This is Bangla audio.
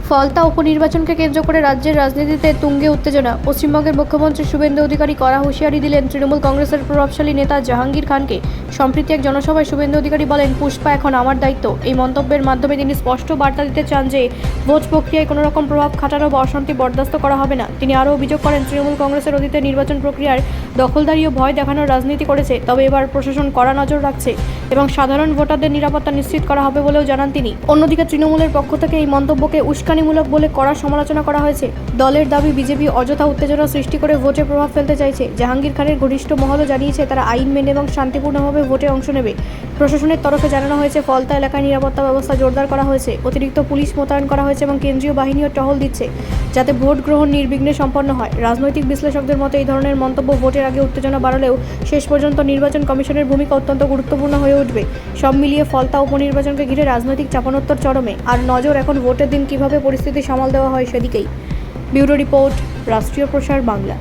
ফলতা উপনির্বাচনকে কেন্দ্র করে রাজ্যের রাজনীতিতে তুঙ্গে উত্তেজনা। পশ্চিমবঙ্গের মুখ্যমন্ত্রী শুভেন্দু অধিকারী কড়া হুঁশিয়ারি দিলেন তৃণমূল কংগ্রেসের প্রভাবশালী নেতা জাহাঙ্গীর খানকে। সম্প্রতি এক জনসভায় শুভেন্দু অধিকারী বলেন, পুষ্পা এখন আমার দায়িত্ব। এই মন্তব্যের মাধ্যমে তিনি স্পষ্ট বার্তা দিতে চান যে ভোট প্রক্রিয়ায় কোনো রকম প্রভাব খাটানো বা অশান্তি বরদাস্ত করা হবে না। তিনি আরও অভিযোগ করেন, তৃণমূল কংগ্রেসের অতীতে নির্বাচন প্রক্রিয়ার দখলদারি ও ভয় দেখানোর রাজনীতি করেছে, তবে এবার প্রশাসন কড়া নজর রাখছে এবং সাধারণ ভোটারদের নিরাপত্তা নিশ্চিত করা হবে বলেও জানান তিনি। অন্যদিকে তৃণমূলের পক্ষ থেকে এই মন্তব্যকে উস্কানিমূলক বলে কড়া সমালোচনা করা হয়েছে। দলের দাবি, বিজেপি অযথা উত্তেজনা সৃষ্টি করে ভোটে প্রভাব ফেলতে চাইছে। জাহাঙ্গীর খানের ঘনিষ্ঠ মহলও জানিয়েছে তারা আইন মেনে এবং শান্তিপূর্ণভাবে ভোটে অংশ নেবে। প্রশাসনের তরফে জানানো হয়েছে, ফলতা এলাকায় নিরাপত্তা ব্যবস্থা জোরদার করা হয়েছে, অতিরিক্ত পুলিশ মোতায়েন করা হয়েছে এবং কেন্দ্রীয় বাহিনীও টহল দিচ্ছে যাতে ভোট গ্রহণ নির্বিঘ্নে সম্পন্ন হয়। রাজনৈতিক বিশ্লেষকদের মতে এই ধরনের মন্তব্য ভোটের আগে উত্তেজনা বাড়ালেও শেষ পর্যন্ত নির্বাচন কমিশনের ভূমিকা অত্যন্ত গুরুত্বপূর্ণ হয়ে উঠবে। সব মিলিয়ে ফলতা উপনির্বাচনকে ঘিরে রাজনৈতিক চাপানোত্তর চরমে, আর নজর এখন ভোটের দিন কিভাবে পরিস্থিতি সামাল দেওয়া হয় সেদিকেই। ব্যুরো রিপোর্ট, রাষ্ট্রীয় প্রসার বাংলা।